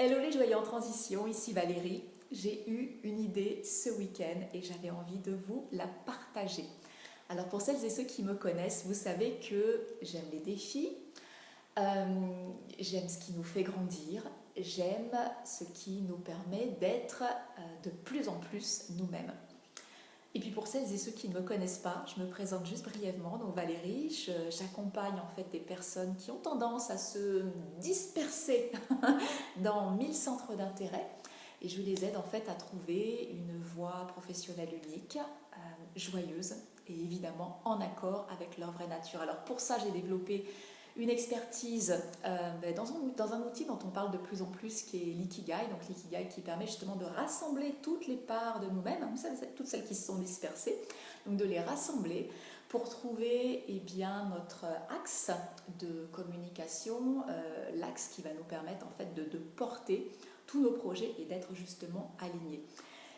Hello les joyeux en transition, ici Valérie. J'ai eu une idée ce week-end et j'avais envie de vous la partager. Alors pour celles et ceux qui me connaissent, vous savez que j'aime les défis, j'aime ce qui nous fait grandir, j'aime ce qui nous permet d'être de plus en plus nous-mêmes. Et puis pour celles et ceux qui ne me connaissent pas, je me présente juste brièvement. Donc Valérie, j'accompagne en fait des personnes qui ont tendance à se disperser dans 1000 centres d'intérêt et je les aide en fait à trouver une voie professionnelle unique, joyeuse et évidemment en accord avec leur vraie nature. Alors pour ça, j'ai développé une expertise dans un outil dont on parle de plus en plus qui est l'ikigai, donc l'ikigai qui permet justement de rassembler toutes les parts de nous-mêmes, vous savez, toutes celles qui se sont dispersées, donc de les rassembler pour trouver notre axe de communication, l'axe qui va nous permettre en fait de porter tous nos projets et d'être justement alignés.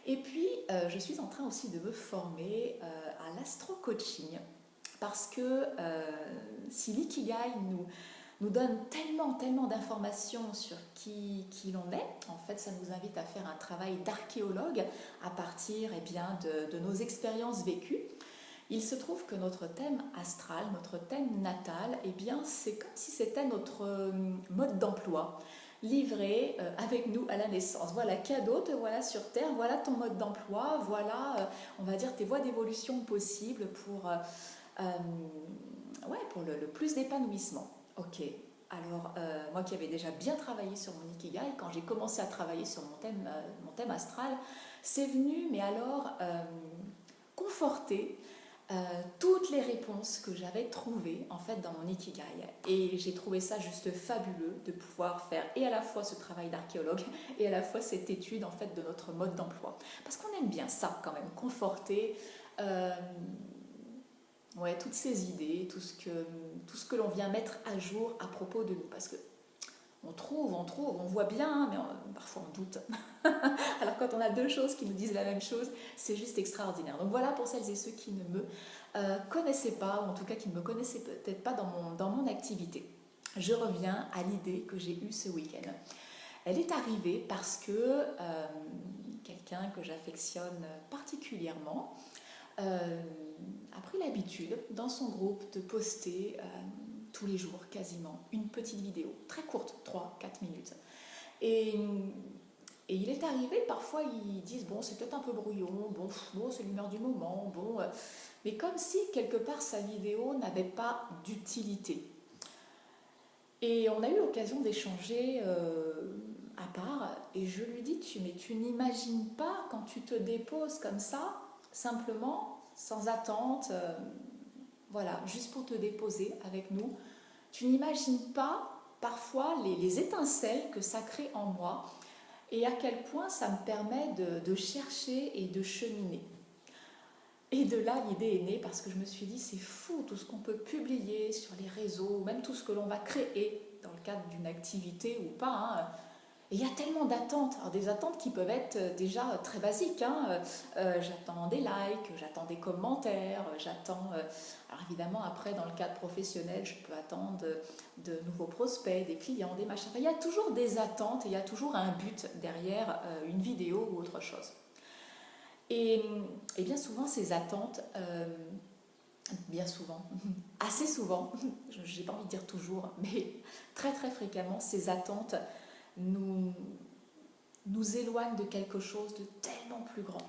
Et puis, je suis en train aussi de me former à l'astro-coaching parce que si l'ikigai nous donne tellement d'informations sur qui l'on est, en fait, ça nous invite à faire un travail d'archéologue à partir de nos expériences vécues. Il se trouve que notre thème astral, notre thème natal, c'est comme si c'était notre mode d'emploi livré avec nous à la naissance. Voilà, cadeau, te voilà sur Terre, voilà ton mode d'emploi, voilà, on va dire, tes voies d'évolution possibles pour le plus d'épanouissement. Ok, alors moi qui avais déjà bien travaillé sur mon Ikigai, quand j'ai commencé à travailler sur mon thème astral, c'est venu, mais alors, conforter toutes les réponses que j'avais trouvées en fait dans mon Ikigai. Et j'ai trouvé ça juste fabuleux de pouvoir faire et à la fois ce travail d'archéologue et à la fois cette étude en fait de notre mode d'emploi. Parce qu'on aime bien ça quand même, conforter toutes ces idées, tout ce que l'on vient mettre à jour à propos de nous. Parce que on trouve, on voit bien, mais parfois on doute. Alors quand on a deux choses qui nous disent la même chose, c'est juste extraordinaire. Donc voilà pour celles et ceux qui ne me connaissaient pas, ou en tout cas qui ne me connaissaient peut-être pas dans mon activité. Je reviens à l'idée que j'ai eue ce week-end. Elle est arrivée parce que quelqu'un que j'affectionne particulièrement a pris l'habitude dans son groupe de poster tous les jours quasiment une petite vidéo, très courte, 3-4 minutes. Et il est arrivé, parfois ils disent bon c'est peut-être un peu brouillon, bon c'est l'humeur du moment, mais comme si quelque part sa vidéo n'avait pas d'utilité. Et on a eu l'occasion d'échanger à part, et je lui dis mais tu n'imagines pas quand tu te déposes comme ça, simplement, sans attente, juste pour te déposer avec nous, tu n'imagines pas parfois les étincelles que ça crée en moi et à quel point ça me permet de chercher et de cheminer. Et de là, l'idée est née parce que je me suis dit, c'est fou tout ce qu'on peut publier sur les réseaux, même tout ce que l'on va créer dans le cadre d'une activité ou pas. Et il y a tellement d'attentes, alors des attentes qui peuvent être déjà très basiques. J'attends des likes, j'attends des commentaires, alors évidemment après dans le cadre professionnel, je peux attendre de nouveaux prospects, des clients, des machins. Enfin, il y a toujours des attentes et il y a toujours un but derrière une vidéo ou autre chose. Et bien souvent ces attentes, bien souvent, assez souvent, j'ai pas envie de dire toujours, mais très fréquemment, ces attentes nous éloigne de quelque chose de tellement plus grand.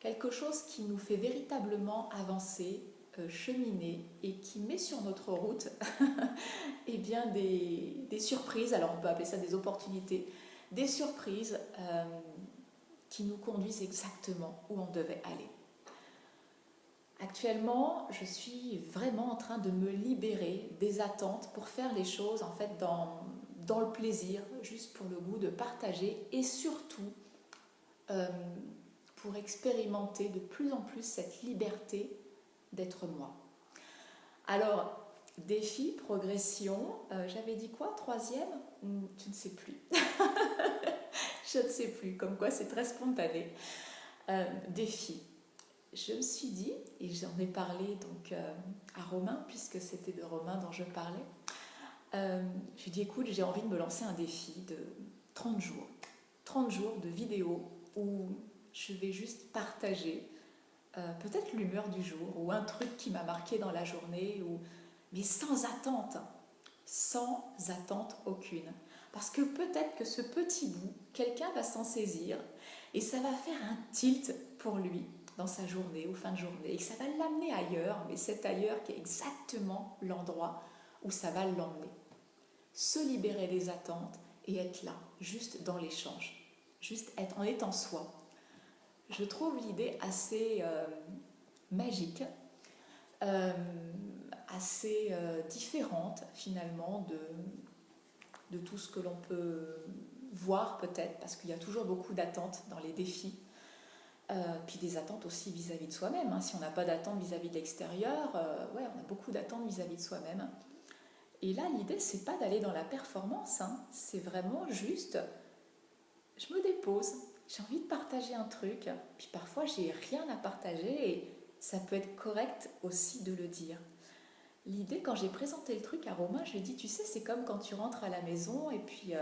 Quelque chose qui nous fait véritablement avancer, cheminer et qui met sur notre route des surprises, alors on peut appeler ça des opportunités, des surprises qui nous conduisent exactement où on devait aller. Actuellement, je suis vraiment en train de me libérer des attentes pour faire les choses en fait dans le plaisir, juste pour le goût de partager et surtout pour expérimenter de plus en plus cette liberté d'être moi. Alors, défi, progression, j'avais dit quoi? Troisième? Tu ne sais plus. Je ne sais plus, comme quoi c'est très spontané. Défi. Je me suis dit, et j'en ai parlé donc à Romain, puisque c'était de Romain dont je parlais, Je lui dis, écoute, j'ai envie de me lancer un défi de 30 jours. 30 jours de vidéos où je vais juste partager peut-être l'humeur du jour ou un truc qui m'a marqué dans la journée, mais sans attente aucune. Parce que peut-être que ce petit bout, quelqu'un va s'en saisir et ça va faire un tilt pour lui dans sa journée ou fin de journée et que ça va l'amener ailleurs, mais cet ailleurs qui est exactement l'endroit où ça va l'emmener. Se libérer des attentes et être là, juste dans l'échange, juste être en étant soi. Je trouve l'idée assez magique, assez différente finalement de tout ce que l'on peut voir peut-être, parce qu'il y a toujours beaucoup d'attentes dans les défis, puis des attentes aussi vis-à-vis de soi-même. Si on n'a pas d'attentes vis-à-vis de l'extérieur, ouais, on a beaucoup d'attentes vis-à-vis de soi-même. Et là, l'idée, c'est pas d'aller dans la performance, c'est vraiment juste, je me dépose, j'ai envie de partager un truc, puis parfois j'ai rien à partager et ça peut être correct aussi de le dire. L'idée, quand j'ai présenté le truc à Romain, je lui ai dit, tu sais, c'est comme quand tu rentres à la maison et puis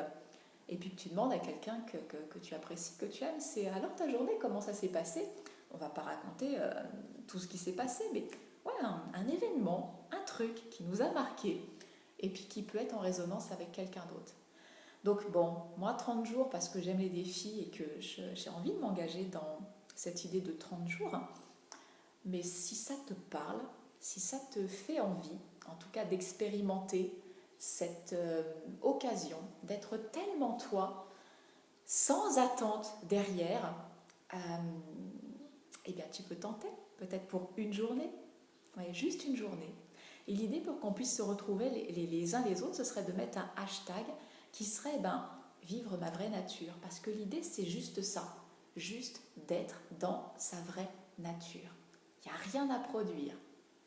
que tu demandes à quelqu'un que tu apprécies, que tu aimes, c'est alors ta journée, comment ça s'est passé? On va pas raconter tout ce qui s'est passé, mais ouais, un événement, un truc qui nous a marqué et puis qui peut être en résonance avec quelqu'un d'autre. Donc bon, moi 30 jours parce que j'aime les défis et que j'ai envie de m'engager dans cette idée de 30 jours, mais si ça te parle, si ça te fait envie, en tout cas d'expérimenter cette occasion d'être tellement toi, sans attente derrière, eh bien tu peux tenter, peut-être pour une journée, ouais, juste une journée. Et l'idée pour qu'on puisse se retrouver les uns les autres, ce serait de mettre un hashtag qui serait vivre ma vraie nature. Parce que l'idée c'est juste ça, juste d'être dans sa vraie nature. Il n'y a rien à produire,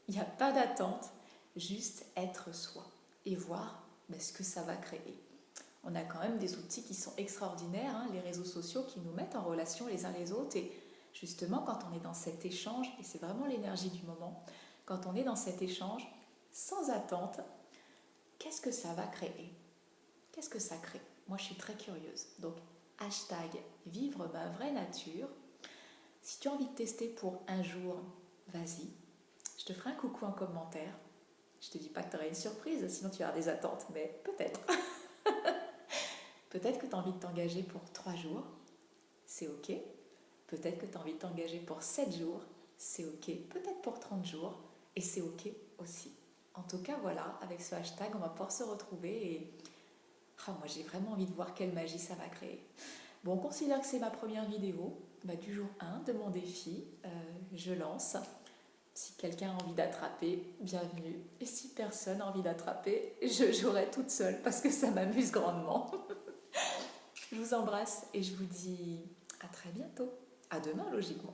il n'y a pas d'attente, juste être soi et voir ce que ça va créer. On a quand même des outils qui sont extraordinaires, les réseaux sociaux qui nous mettent en relation les uns les autres. Et justement, quand on est dans cet échange, et c'est vraiment l'énergie du moment, quand on est dans cet échange, sans attente, qu'est-ce que ça va créer? Qu'est-ce que ça crée? Moi, je suis très curieuse. Donc, hashtag vivre ma vraie nature. Si tu as envie de tester pour un jour, vas-y. Je te ferai un coucou en commentaire. Je te dis pas que tu auras une surprise, sinon tu auras des attentes, mais peut-être. Peut-être que tu as envie de t'engager pour 3 jours, c'est ok. Peut-être que tu as envie de t'engager pour 7 jours, c'est ok. Peut-être pour 30 jours, et c'est ok aussi. En tout cas, voilà, avec ce hashtag, on va pouvoir se retrouver et moi j'ai vraiment envie de voir quelle magie ça va créer. Bon, on considère que c'est ma première vidéo du jour 1 de mon défi. Je lance. Si quelqu'un a envie d'attraper, bienvenue. Et si personne n'a envie d'attraper, je jouerai toute seule parce que ça m'amuse grandement. Je vous embrasse et je vous dis à très bientôt. À demain, logiquement.